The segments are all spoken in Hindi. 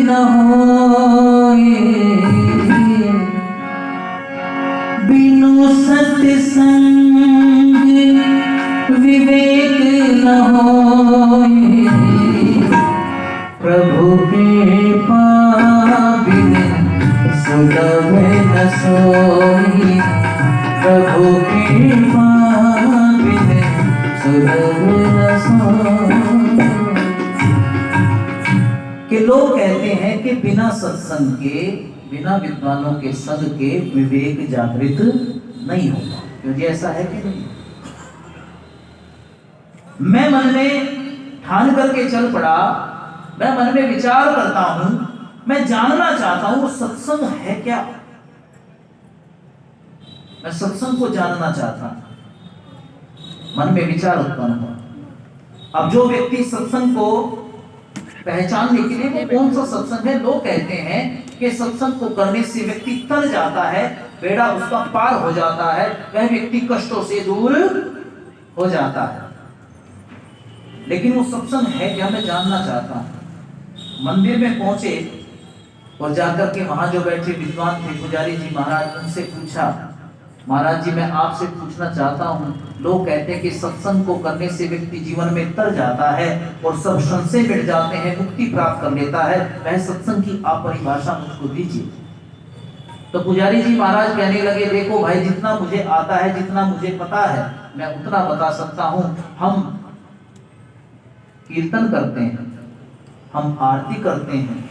न होए, बिनु सत्संग विवेक न होए, प्रभु के पाबिन सुलभ न सोई, प्रभु के पाबिन सुलभ न सोई। कि लोग कहते हैं कि बिना सत्संग के, बिना विद्वानों के संग के विवेक जागृत नहीं होगा। क्योंकि ऐसा है कि नहीं? मैं मन में ठान करके चल पड़ा, मैं मन में विचार करता हूं, मैं जानना चाहता हूं वो सत्संग है क्या, मैं सत्संग को जानना चाहता हूं, मन में विचार उत्पन्न हुआ। अब जो व्यक्ति सत्संग को पहचानने के लिए वो कौन सा सत्संग है, लोग कहते हैं कि सत्संग को करने से व्यक्ति तर जाता है, बेड़ा उसका पार हो जाता है, वह व्यक्ति कष्टों से दूर हो जाता है। लेकिन वो सत्संग है क्या, मैं जानना चाहता हूं। मंदिर में पहुंचे और जाकर के वहां जो बैठे विद्वान थे पुजारी जी महाराज, उनसे पूछा, महाराज जी मैं आपसे पूछना चाहता हूं, लोग कहते हैं कि सत्संग को करने से व्यक्ति जीवन में तर जाता है और सब संशय मिट जाते हैं, मुक्ति प्राप्त कर लेता है, वह सत्संग की आप परिभाषा मुझको दीजिए। तो पुजारी जी महाराज कहने लगे, देखो भाई, जितना मुझे आता है, जितना मुझे पता है, मैं उतना बता सकता हूं। हम कीर्तन करते हैं, हम आरती करते हैं,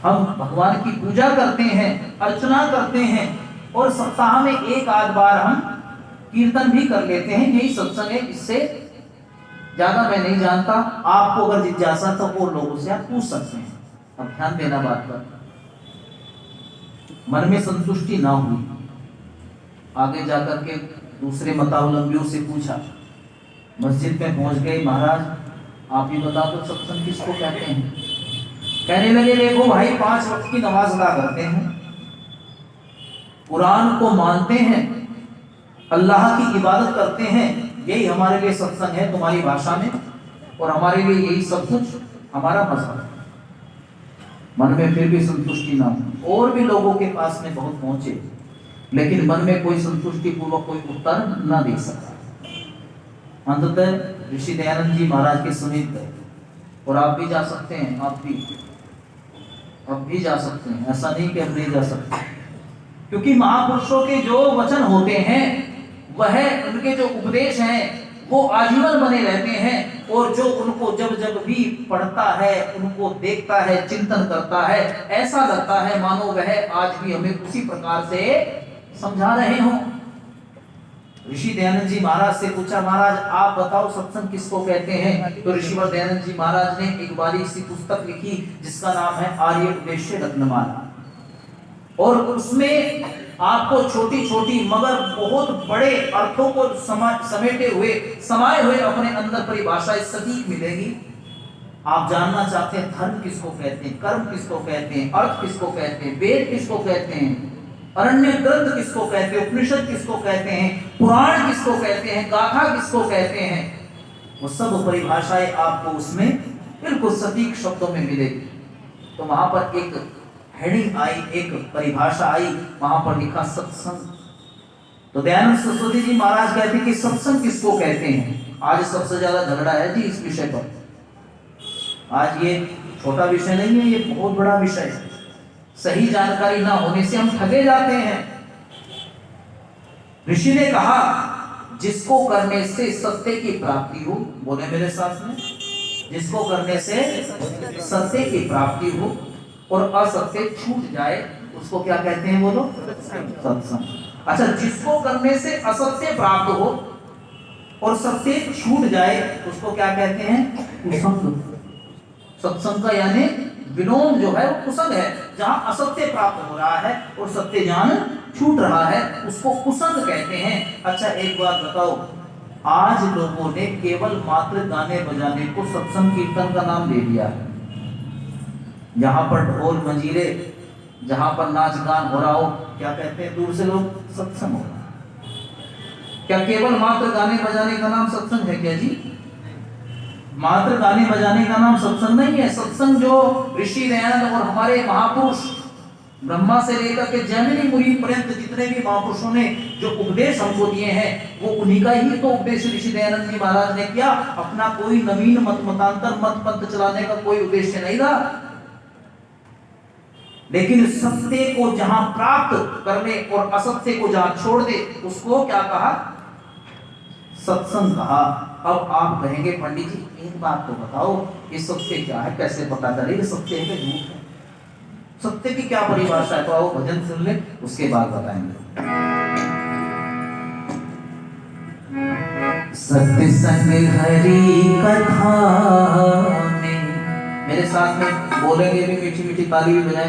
हम भगवान की पूजा करते हैं, अर्चना करते हैं, और सप्ताह में एक आध बार हम कीर्तन भी कर लेते हैं। यही सत्संग है, इससे ज्यादा मैं नहीं जानता। आपको अगर जिज्ञासा तो और लोगों से आप पूछ सकते हैं। अब ध्यान देना बात पर। मन में संतुष्टि ना हुई, आगे जाकर के दूसरे मतावलंबियों से पूछा, मस्जिद में पहुंच गए, महाराज आप ही बता दो सत्संग किसको कहते हैं। कहने लगे, देखो भाई, 5 वक्त की नमाज अदा करते हैं, कुरान को मानते हैं, अल्लाह की इबादत करते हैं, यही हमारे लिए सत्संग है तुम्हारी भाषा में, और हमारे लिए यही सब कुछ हमारा मजहब है। मन में फिर भी संतुष्टि ना हो, और भी लोगों के पास में बहुत पहुंचे, लेकिन मन में कोई संतुष्टि पूर्वक कोई उत्तर ना दे सका। अंततः ऋषि दयानंद जी महाराज के समीप गए, और आप भी जा सकते हैं, आप भी जा सकते हैं, ऐसा नहीं कि हम नहीं जा सकते, क्योंकि महापुरुषों के जो वचन होते हैं, वह उनके जो उपदेश हैं वो आजीवन बने रहते हैं, और जो उनको जब जब भी पढ़ता है, उनको देखता है, चिंतन करता है, ऐसा लगता है मानो वह आज भी हमें उसी प्रकार से समझा रहे हों। ऋषि दयानंद जी महाराज से पूछा, महाराज आप बताओ सत्संग किसको कहते हैं। तो ऋषिवर दयानंद जी महाराज ने एक बारीक सी पुस्तक लिखी जिसका नाम है आर्य उपदेश रत्नमाला, और उसमें आपको छोटी छोटी मगर बहुत बड़े अर्थों को समेटे हुए, समाये हुए अपने अंदर परिभाषाएं सटीक मिलेगी। आप जानना चाहते हैं धर्म किसको कहते हैं, कर्म किसको कहते हैं, अर्थ किसको कहते हैं, वेद किसको कहते हैं, अरण्य ग्रंथ किसको कहते हैं, उपनिषद किसको कहते हैं, पुराण किसको कहते हैं, गाथा किसको कहते हैं, वो सब परिभाषाएं आपको उसमें बिल्कुल सटीक शब्दों में मिलेगी। तो वहां पर एक हेडिंग आई, एक परिभाषा आई, वहां पर लिखा सत्संग। तो दयानंद सरस्वती जी महाराज कहते हैं कि सत्संग किसको कहते हैं। आज सबसे ज्यादा झगड़ा है जी इस विषय पर। आज ये छोटा विषय नहीं है, ये बहुत बड़ा विषय है। सही जानकारी ना होने से हम ठगे जाते हैं। ऋषि ने कहा, जिसको करने से सत्य की प्राप्ति हो, बोले मेरे साथ में, जिसको करने से सत्य की प्राप्ति हो और असत्य छूट जाए, उसको क्या कहते हैं बोलो, सत्संग। अच्छा, जिसको करने से असत्य प्राप्त हो और सत्य छूट जाए, उसको क्या कहते हैं, कुसंग। सत्संग का यानी विनोद जो है वो कुसंग है, जहां असत्य प्राप्त हो रहा है और सत्य ज्ञान छूट रहा है, उसको कुसंग कहते हैं। अच्छा एक बात बताओ, आज लोगों ने केवल मात्र गाने बजाने को सत्संग कीर्तन का नाम दे दिया है। जहां पर ढोल मंजीरे, जहां पर नाच गान हो रहा हो, क्या कहते हैं दूर से लोग, सत्संग हो रहा है। क्या केवल मात्र गाने बजाने का नाम सत्संग है क्या जी? मात्र गाने बजाने का नाम सत्संग नहीं है। सत्संग जो ऋषि दयानंद और हमारे महापुरुष ब्रह्मा से लेकर के जैमिनी मुनि पर्यंत जितने भी महापुरुषों ने जो उपदेश हमको दिए हैं, वो उन्हीं का ही तो उपदेश ऋषि दयानंद जी महाराज ने किया। अपना कोई नवीन मतांतर मत पंथ चलाने का कोई उद्देश्य नहीं था। लेकिन सत्य को जहां प्राप्त करने और असत्य को जहां छोड़ दे, उसको क्या कहा? सत्संग कहा। अब आप कहेंगे पंडित जी एक बात तो बताओ, ये सत्य क्या है, कैसे पता करे ये सत्य है कि झूठ है? सत्य की क्या परिभाषा है? तो आओ भजन सुन ले, उसके बाद बताएंगे। सत्य संग हरि कथा में, मेरे साथ में बोलेंगे भी, मीठी मीठी ताली भी बजाएंगे।